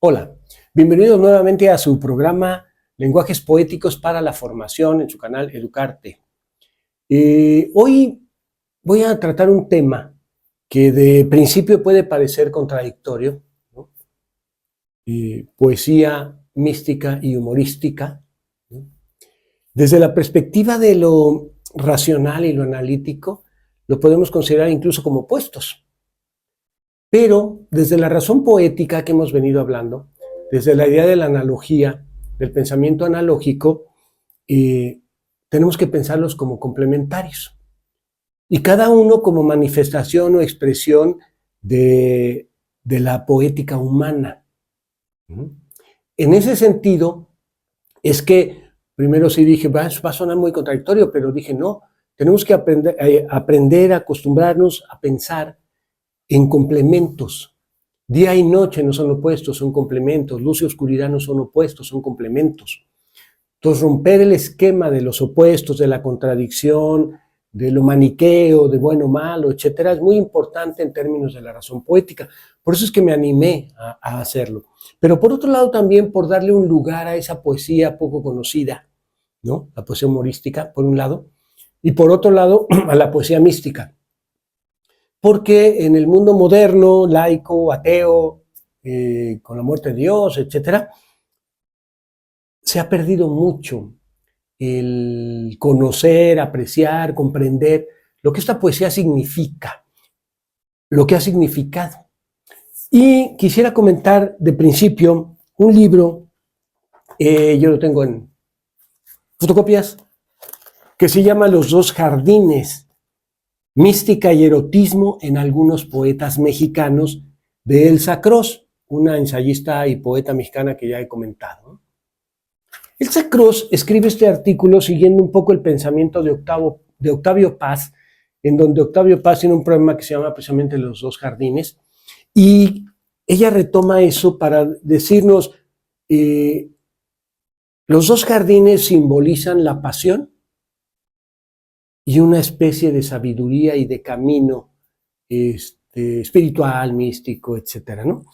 Hola, bienvenidos nuevamente a su programa Lenguajes Poéticos para la Formación en su canal Educarte. Hoy voy a tratar un tema que de principio puede parecer contradictorio, ¿no? Poesía mística y humorística, ¿no? Desde la perspectiva de lo racional y lo analítico, lo podemos considerar incluso como opuestos. Pero desde la razón poética que hemos venido hablando, desde la idea de la analogía, del pensamiento analógico, tenemos que pensarlos como complementarios. Y cada uno como manifestación o expresión de la poética humana. En ese sentido, es que primero sí dije, va a sonar muy contradictorio, pero dije, no, tenemos que aprender a acostumbrarnos a pensar en complementos. Día y noche no son opuestos, son complementos. Luz y oscuridad no son opuestos, son complementos. Entonces, romper el esquema de los opuestos, de la contradicción, de lo maniqueo, de bueno o malo, etcétera, es muy importante en términos de la razón poética. Por eso es que me animé a hacerlo. Pero por otro lado también por darle un lugar a esa poesía poco conocida, ¿no? La poesía humorística, por un lado, y por otro lado, a la poesía mística. Porque en el mundo moderno, laico, ateo, con la muerte de Dios, etcétera, se ha perdido mucho el conocer, apreciar, comprender lo que esta poesía significa, lo que ha significado. Y quisiera comentar de principio un libro, yo lo tengo en fotocopias, que se llama Los dos jardines, mística y erotismo en algunos poetas mexicanos, de Elsa Cross, una ensayista y poeta mexicana que ya he comentado. Elsa Cross escribe este artículo siguiendo un poco el pensamiento de Octavio Paz, en donde Octavio Paz tiene un poema que se llama precisamente Los dos jardines, y ella retoma eso para decirnos, los dos jardines simbolizan la pasión y una especie de sabiduría y de camino espiritual, místico, etcétera, ¿no?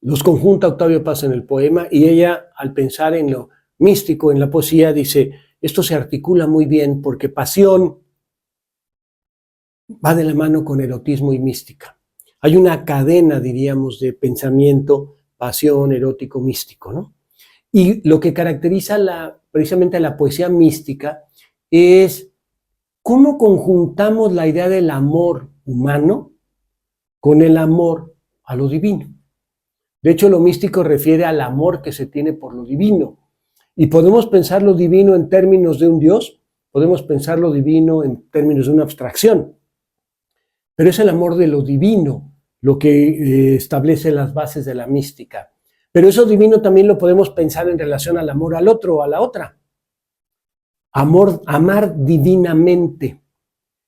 Los conjunta Octavio Paz en el poema y ella, al pensar en lo místico, en la poesía, dice, esto se articula muy bien porque pasión va de la mano con erotismo y mística. Hay una cadena, diríamos, de pensamiento, pasión, erótico, místico, ¿no? Y lo que caracteriza precisamente la poesía mística es cómo conjuntamos la idea del amor humano con el amor a lo divino. De hecho, lo místico refiere al amor que se tiene por lo divino. Y podemos pensar lo divino en términos de un Dios, podemos pensar lo divino en términos de una abstracción. Pero es el amor de lo divino lo que establece las bases de la mística. Pero eso divino también lo podemos pensar en relación al amor al otro o a la otra. Amar divinamente.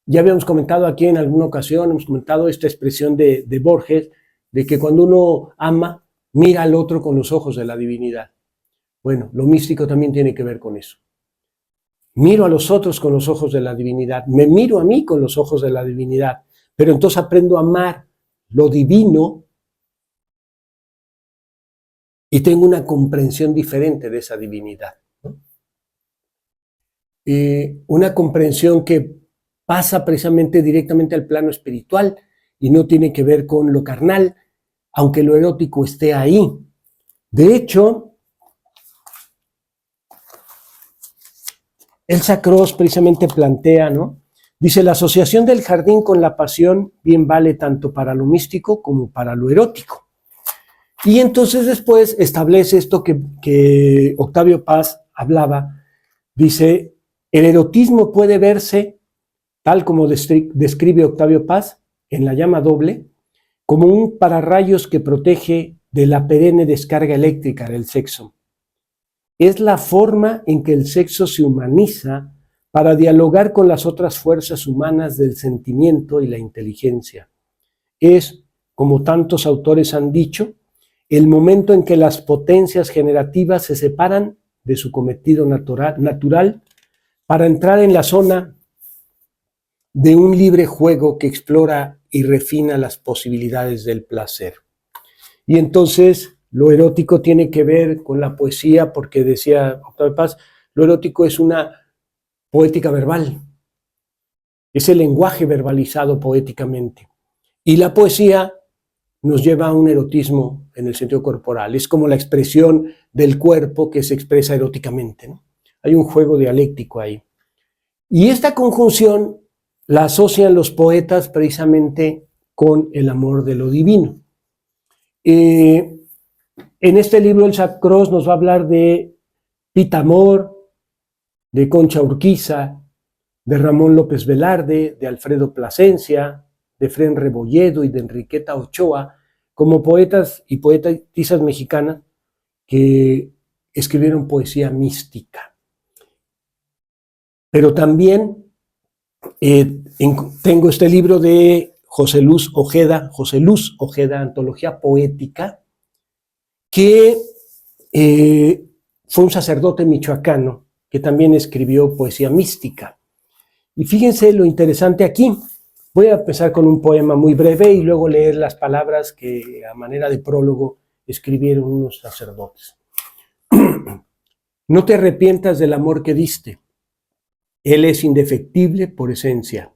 Ya habíamos comentado aquí en alguna ocasión, hemos comentado esta expresión de Borges, de que cuando uno ama, mira al otro con los ojos de la divinidad. Bueno, lo místico también tiene que ver con eso. Miro a los otros con los ojos de la divinidad, me miro a mí con los ojos de la divinidad, pero entonces aprendo a amar lo divino y tengo una comprensión diferente de esa divinidad, ¿no? Una comprensión que pasa precisamente directamente al plano espiritual y no tiene que ver con lo carnal, aunque lo erótico esté ahí. De hecho, Elsa Cross precisamente plantea, ¿no? Dice, la asociación del jardín con la pasión bien vale tanto para lo místico como para lo erótico. Y entonces después establece esto que Octavio Paz hablaba. Dice, el erotismo puede verse, tal como describe Octavio Paz, en La llama doble, como un pararrayos que protege de la perenne descarga eléctrica del sexo. Es la forma en que el sexo se humaniza para dialogar con las otras fuerzas humanas del sentimiento y la inteligencia. Es, como tantos autores han dicho, el momento en que las potencias generativas se separan de su cometido natural para entrar en la zona de un libre juego que explora y refina las posibilidades del placer. Y entonces lo erótico tiene que ver con la poesía, porque decía Octavio Paz, lo erótico es una poética verbal, es el lenguaje verbalizado poéticamente. Y la poesía nos lleva a un erotismo en el sentido corporal, es como la expresión del cuerpo que se expresa eróticamente, ¿no? Hay un juego dialéctico ahí. Y esta conjunción la asocian los poetas precisamente con el amor de lo divino. En este libro Elsa Cross nos va a hablar de Pitamor, de Concha Urquiza, de Ramón López Velarde, de Alfredo Plasencia, de Fren Rebolledo y de Enriqueta Ochoa, como poetas y poetisas mexicanas que escribieron poesía mística. Pero también tengo este libro de José Luz Ojeda, Antología Poética, que fue un sacerdote michoacano que también escribió poesía mística. Y fíjense lo interesante aquí. Voy a empezar con un poema muy breve y luego leer las palabras que a manera de prólogo escribieron unos sacerdotes. No te arrepientas del amor que diste. Él es indefectible por esencia.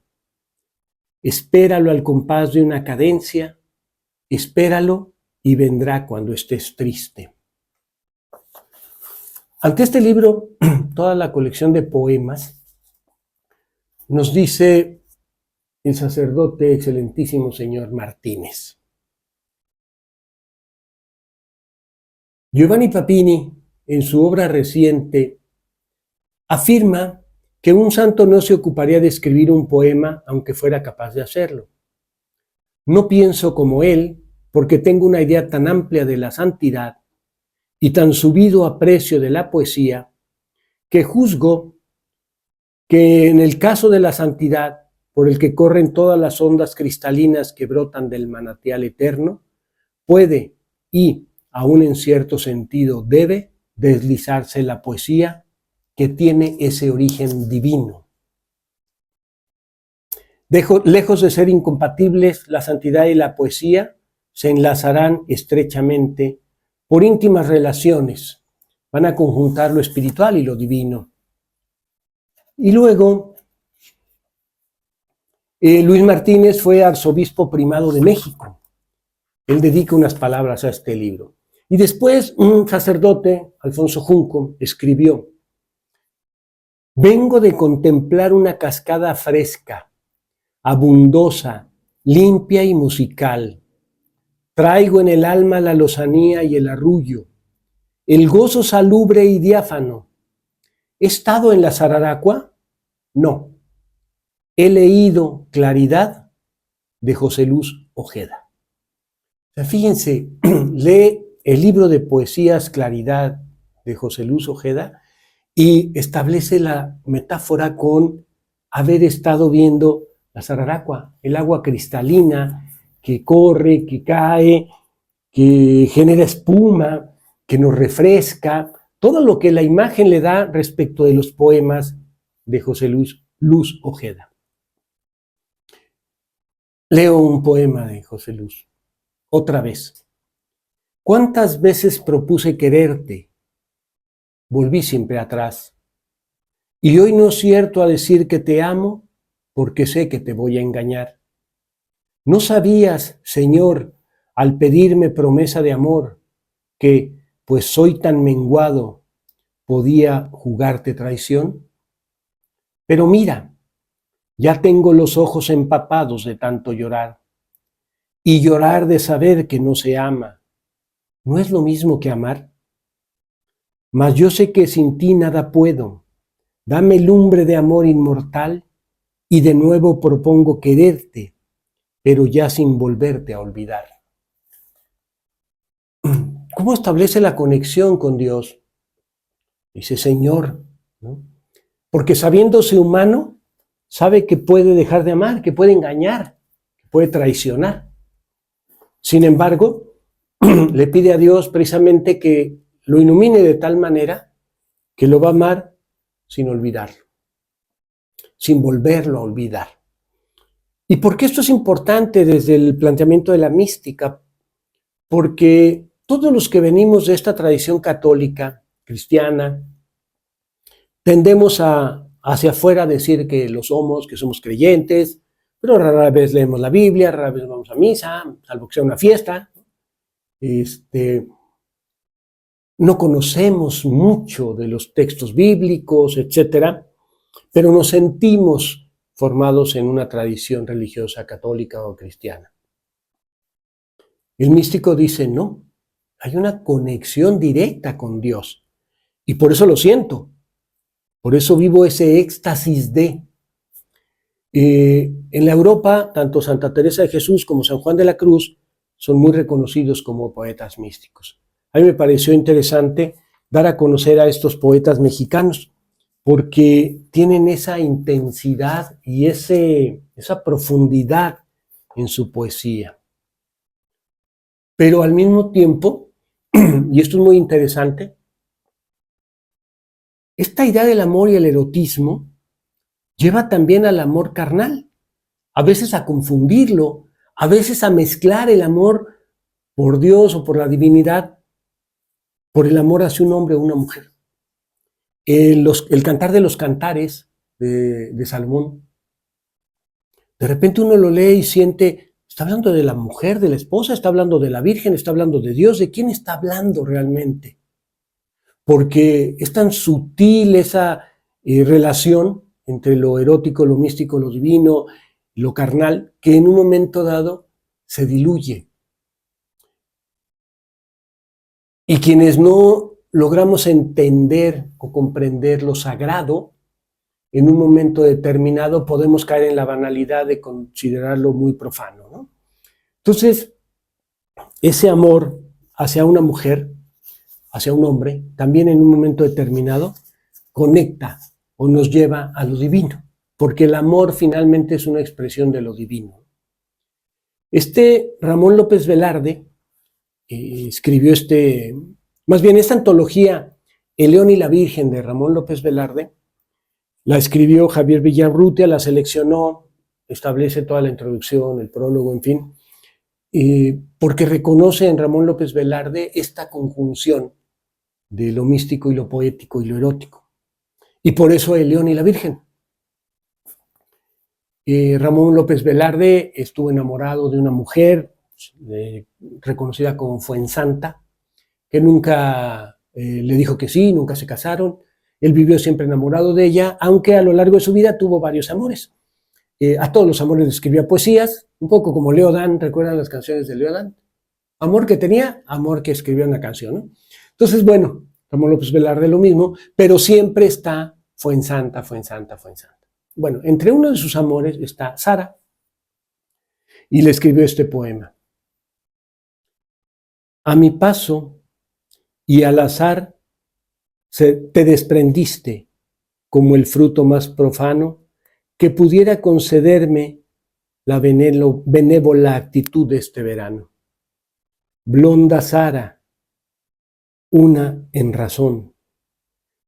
Espéralo al compás de una cadencia, espéralo y vendrá cuando estés triste. Ante este libro, toda la colección de poemas, nos dice el sacerdote excelentísimo señor Martínez. Giovanni Papini, en su obra reciente, afirma que un santo no se ocuparía de escribir un poema aunque fuera capaz de hacerlo. No pienso como él porque tengo una idea tan amplia de la santidad y tan subido aprecio de la poesía que juzgo que en el caso de la santidad, por el que corren todas las ondas cristalinas que brotan del manantial eterno, puede y, aún en cierto sentido, debe deslizarse la poesía que tiene ese origen divino. Lejos de ser incompatibles, la santidad y la poesía se enlazarán estrechamente por íntimas relaciones. Van a conjuntar lo espiritual y lo divino. Y luego, Luis Martínez fue arzobispo primado de México. Él dedica unas palabras a este libro. Y después un sacerdote, Alfonso Junco, escribió: vengo de contemplar una cascada fresca, abundosa, limpia y musical. Traigo en el alma la lozanía y el arrullo, el gozo salubre y diáfano. ¿He estado en la Sararacua? No. He leído Claridad de José Luz Ojeda. O sea, fíjense, lee el libro de poesías Claridad de José Luz Ojeda y establece la metáfora con haber estado viendo la Sararacua, el agua cristalina que corre, que cae, que genera espuma, que nos refresca, todo lo que la imagen le da respecto de los poemas de José Luz Ojeda. Leo un poema de José Luz, otra vez. ¿Cuántas veces propuse quererte? Volví siempre atrás. Y hoy no acierto a decir que te amo porque sé que te voy a engañar. ¿No sabías, Señor, al pedirme promesa de amor, que, pues soy tan menguado, podía jugarte traición? Pero mira, ya tengo los ojos empapados de tanto llorar. Y llorar de saber que no se ama, ¿no es lo mismo que amar? Mas yo sé que sin ti nada puedo. Dame lumbre de amor inmortal y de nuevo propongo quererte, pero ya sin volverte a olvidar. ¿Cómo establece la conexión con Dios? Dice Señor, ¿no? Porque sabiéndose humano, sabe que puede dejar de amar, que puede engañar, que puede traicionar. Sin embargo, le pide a Dios precisamente que lo ilumine de tal manera que lo va a amar sin olvidarlo, sin volverlo a olvidar. ¿Y por qué esto es importante desde el planteamiento de la mística? porque todos los que venimos de esta tradición católica, cristiana, tendemos hacia afuera decir que lo somos, que somos creyentes, pero rara vez leemos la Biblia, rara vez vamos a misa, salvo que sea una fiesta. No conocemos mucho de los textos bíblicos, etcétera, pero nos sentimos formados en una tradición religiosa católica o cristiana. El místico dice, no, hay una conexión directa con Dios, y por eso lo siento, por eso vivo ese éxtasis de... en la Europa, tanto Santa Teresa de Jesús como San Juan de la Cruz son muy reconocidos como poetas místicos. A mí me pareció interesante dar a conocer a estos poetas mexicanos, porque tienen esa intensidad y esa profundidad en su poesía. Pero al mismo tiempo, y esto es muy interesante, esta idea del amor y el erotismo lleva también al amor carnal, a veces a confundirlo, a veces a mezclar el amor por Dios o por la divinidad, por el amor hacia un hombre o una mujer. El Cantar de los Cantares de Salomón, de repente uno lo lee y siente, está hablando de la mujer, de la esposa, está hablando de la Virgen, está hablando de Dios, ¿de quién está hablando realmente? Porque es tan sutil esa relación entre lo erótico, lo místico, lo divino, lo carnal, que en un momento dado se diluye. Y quienes no logramos entender o comprender lo sagrado, en un momento determinado podemos caer en la banalidad de considerarlo muy profano, ¿no? Entonces, ese amor hacia una mujer, hacia un hombre, también en un momento determinado conecta o nos lleva a lo divino, porque el amor finalmente es una expresión de lo divino. Ramón López Velarde escribió más bien esta antología, El León y la Virgen de Ramón López Velarde, la escribió Javier Villarrutia, la seleccionó, establece toda la introducción, el prólogo, en fin, porque reconoce en Ramón López Velarde esta conjunción de lo místico y lo poético y lo erótico. Y por eso El León y la Virgen. Ramón López Velarde estuvo enamorado de una mujer reconocida como Fuensanta, que nunca le dijo que sí, nunca se casaron. Él vivió siempre enamorado de ella, aunque a lo largo de su vida tuvo varios amores. A todos los amores le escribía poesías, un poco como Leo Dan, ¿recuerdan las canciones de Leo Dan? Amor que tenía, amor que escribía una canción, ¿no? Entonces, bueno, Ramón López Velarde lo mismo, pero siempre está Fuensanta, Fuensanta, Fuensanta. Bueno, entre uno de sus amores está Sara, y le escribió este poema. A mi paso y al azar te desprendiste como el fruto más profano que pudiera concederme la benévola actitud de este verano. Blonda Sara, una en razón,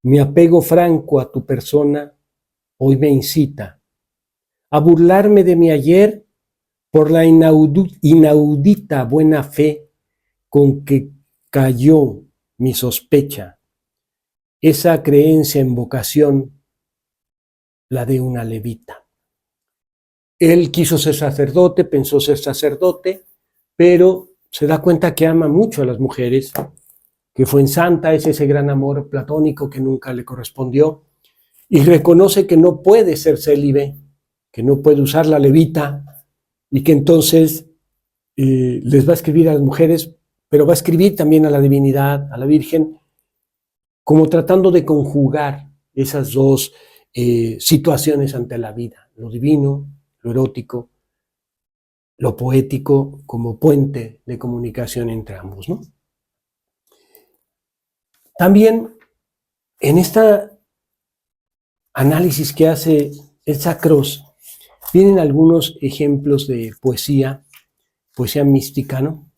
mi apego franco a tu persona hoy me incita a burlarme de mi ayer por la inaudita buena fe con que cayó mi sospecha. Esa creencia en vocación, la de una levita. Él quiso ser sacerdote, pensó ser sacerdote, pero se da cuenta que ama mucho a las mujeres, que Fuensanta es ese gran amor platónico que nunca le correspondió, y reconoce que no puede ser célibe, que no puede usar la levita, y que entonces les va a escribir a las mujeres, pero va a escribir también a la divinidad, a la Virgen, como tratando de conjugar esas dos situaciones ante la vida, lo divino, lo erótico, lo poético como puente de comunicación entre ambos, ¿no? También en este análisis que hace Elsa Cross vienen algunos ejemplos de poesía mística, ¿no?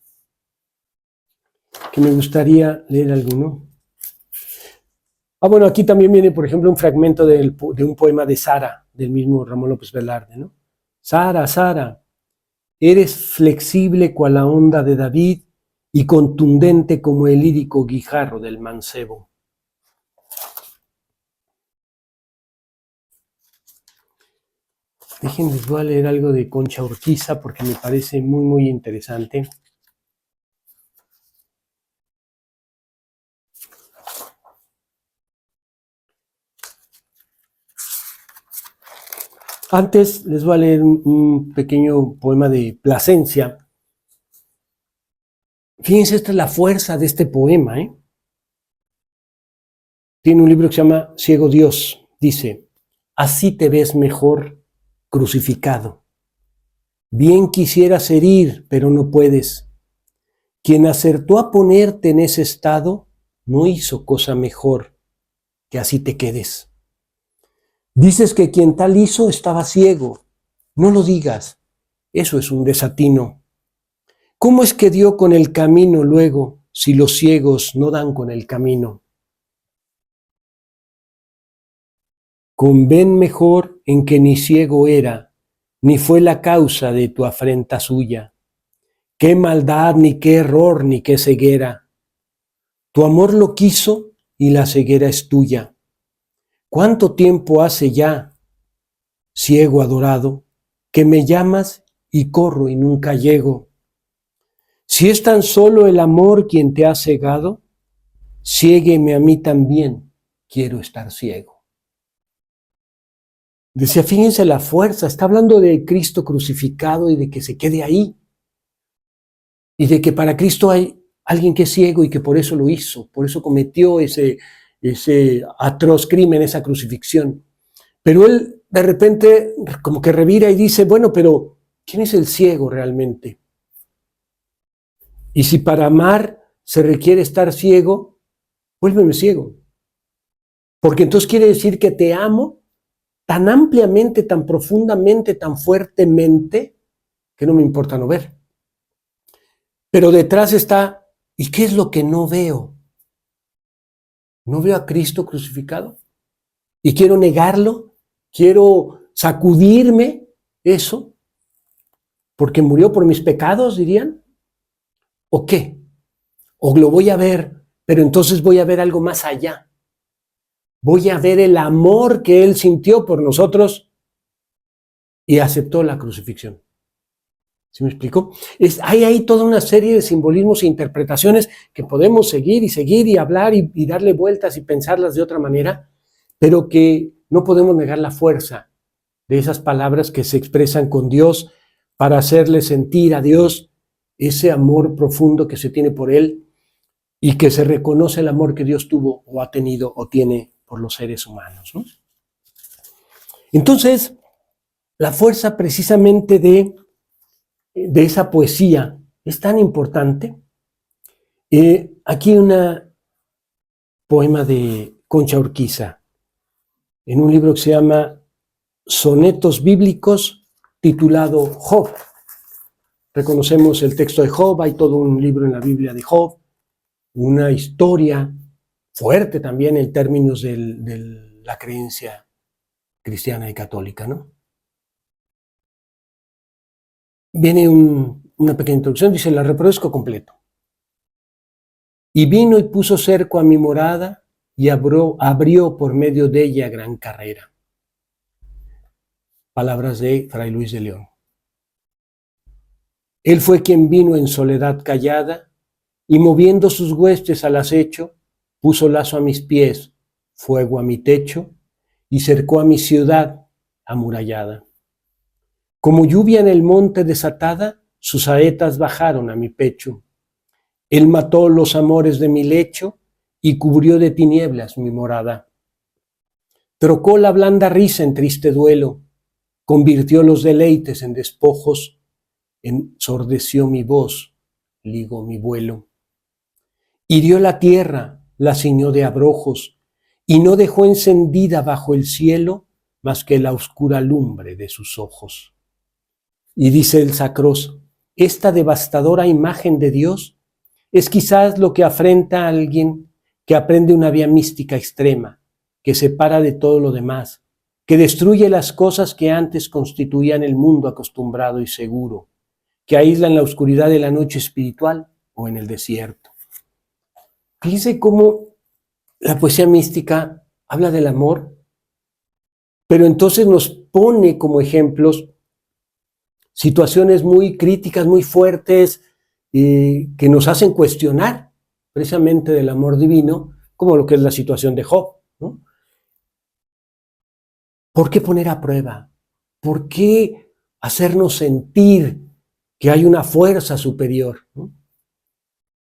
Que me gustaría leer alguno. Bueno, aquí también viene, por ejemplo, un fragmento de un poema de Sara, del mismo Ramón López Velarde, ¿no? Sara, Sara, eres flexible cual la onda de David y contundente como el lírico guijarro del mancebo. Déjenme, voy a leer algo de Concha Urquiza porque me parece muy, muy interesante. Antes les voy a leer un pequeño poema de Plasencia. Fíjense, esta es la fuerza de este poema, ¿eh? Tiene un libro que se llama Ciego Dios. Dice, así te ves mejor crucificado. Bien quisieras herir, pero no puedes. Quien acertó a ponerte en ese estado no hizo cosa mejor que así te quedes. Dices que quien tal hizo estaba ciego. No lo digas, eso es un desatino. ¿Cómo es que dio con el camino luego si los ciegos no dan con el camino? Conven mejor en que ni ciego era, ni fue la causa de tu afrenta suya. Qué maldad, ni qué error, ni qué ceguera. Tu amor lo quiso y la ceguera es tuya. ¿Cuánto tiempo hace ya, ciego adorado, que me llamas y corro y nunca llego? Si es tan solo el amor quien te ha cegado, ciégueme a mí también, quiero estar ciego. Decía, fíjense la fuerza, está hablando de Cristo crucificado y de que se quede ahí. Y de que para Cristo hay alguien que es ciego y que por eso lo hizo, por eso cometió ese atroz crimen, esa crucifixión. Pero él de repente como que revira y dice, bueno, pero ¿quién es el ciego realmente? Y si para amar se requiere estar ciego, vuélveme ciego. Porque entonces quiere decir que te amo tan ampliamente, tan profundamente, tan fuertemente, que no me importa no ver. Pero detrás está, ¿y qué es lo que no veo? ¿No veo a Cristo crucificado? Y quiero negarlo, quiero sacudirme eso, porque murió por mis pecados, dirían. ¿O qué? O lo voy a ver, pero entonces voy a ver algo más allá. Voy a ver el amor que Él sintió por nosotros y aceptó la crucifixión. ¿Sí me explico? Hay ahí toda una serie de simbolismos e interpretaciones que podemos seguir y hablar y darle vueltas y pensarlas de otra manera, pero que no podemos negar la fuerza de esas palabras que se expresan con Dios para hacerle sentir a Dios ese amor profundo que se tiene por Él y que se reconoce el amor que Dios tuvo o ha tenido o tiene por los seres humanos, ¿no? Entonces, la fuerza precisamente de esa poesía es tan importante. Aquí un poema de Concha Urquiza, en un libro que se llama Sonetos Bíblicos, titulado Job. Reconocemos el texto de Job, hay todo un libro en la Biblia de Job, una historia fuerte también en términos de la creencia cristiana y católica, ¿no? Viene una pequeña introducción, dice, la reproduzco completo. Y vino y puso cerco a mi morada y abrió por medio de ella gran carrera. Palabras de Fray Luis de León. Él fue quien vino en soledad callada y moviendo sus huestes al acecho, puso lazo a mis pies, fuego a mi techo y cercó a mi ciudad amurallada. Como lluvia en el monte desatada, sus saetas bajaron a mi pecho. Él mató los amores de mi lecho y cubrió de tinieblas mi morada. Trocó la blanda risa en triste duelo, convirtió los deleites en despojos, ensordeció mi voz, ligó mi vuelo. Hirió la tierra, la ciñó de abrojos, y no dejó encendida bajo el cielo más que la oscura lumbre de sus ojos. Y dice el Sacroso, esta devastadora imagen de Dios es quizás lo que afrenta a alguien que aprende una vía mística extrema, que separa de todo lo demás, que destruye las cosas que antes constituían el mundo acostumbrado y seguro, que aíslan la oscuridad de la noche espiritual o en el desierto. Fíjense cómo la poesía mística habla del amor, pero entonces nos pone como ejemplos situaciones muy críticas, muy fuertes, que nos hacen cuestionar precisamente del amor divino, como lo que es la situación de Job, ¿no? ¿Por qué poner a prueba? ¿Por qué hacernos sentir que hay una fuerza superior, ¿no?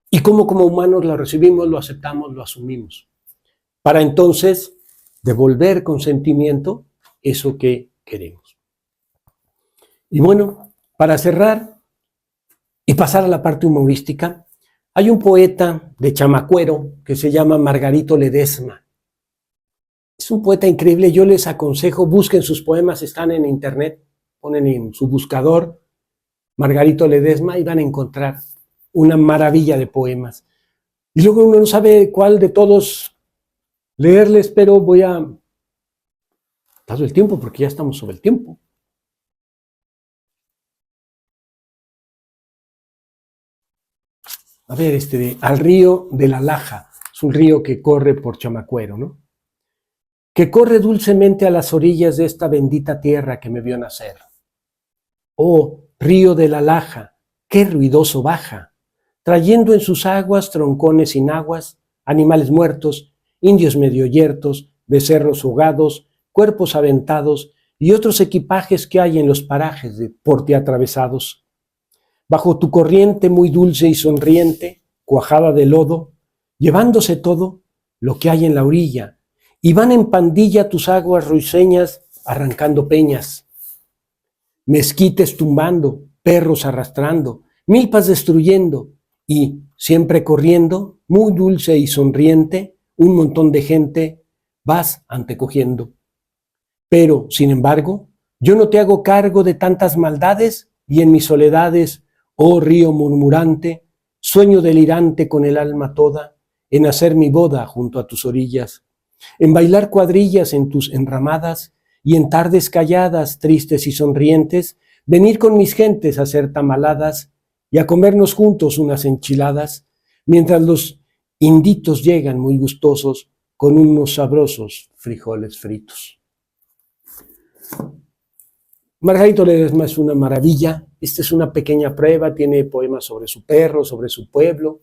Y cómo como humanos lo recibimos, lo aceptamos, lo asumimos, para entonces devolver con sentimiento eso que queremos. Y bueno, para cerrar y pasar a la parte humorística, hay un poeta de Chamacuero que se llama Margarito Ledesma. Es un poeta increíble, yo les aconsejo, busquen sus poemas, están en internet, ponen en su buscador Margarito Ledesma y van a encontrar una maravilla de poemas. Y luego uno no sabe cuál de todos leerles, pero voy a... Paso el tiempo porque ya estamos sobre el tiempo. A ver, al río de la Laja, es un río que corre por Chamacuero, ¿no? Que corre dulcemente a las orillas de esta bendita tierra que me vio nacer. Oh, río de la Laja, qué ruidoso baja, trayendo en sus aguas troncones sin aguas, animales muertos, indios medio yertos, becerros ahogados, cuerpos aventados y otros equipajes que hay en los parajes por ti atravesados. Bajo tu corriente muy dulce y sonriente, cuajada de lodo, llevándose todo lo que hay en la orilla, y van en pandilla tus aguas ruiseñas arrancando peñas, mezquites tumbando, perros arrastrando, milpas destruyendo, y siempre corriendo, muy dulce y sonriente, un montón de gente vas antecogiendo. Pero, sin embargo, yo no te hago cargo de tantas maldades, y en mis soledades, oh río murmurante, sueño delirante con el alma toda, en hacer mi boda junto a tus orillas, en bailar cuadrillas en tus enramadas, y en tardes calladas, tristes y sonrientes, venir con mis gentes a hacer tamaladas, y a comernos juntos unas enchiladas, mientras los inditos llegan muy gustosos con unos sabrosos frijoles fritos. Margarito Ledesma es una maravilla. Esta es una pequeña prueba, tiene poemas sobre su perro, sobre su pueblo.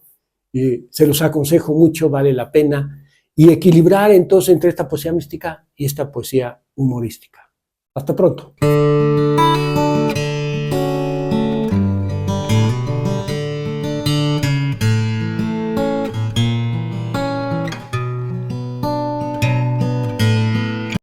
Se los aconsejo mucho, vale la pena. Y equilibrar entonces entre esta poesía mística y esta poesía humorística. Hasta pronto.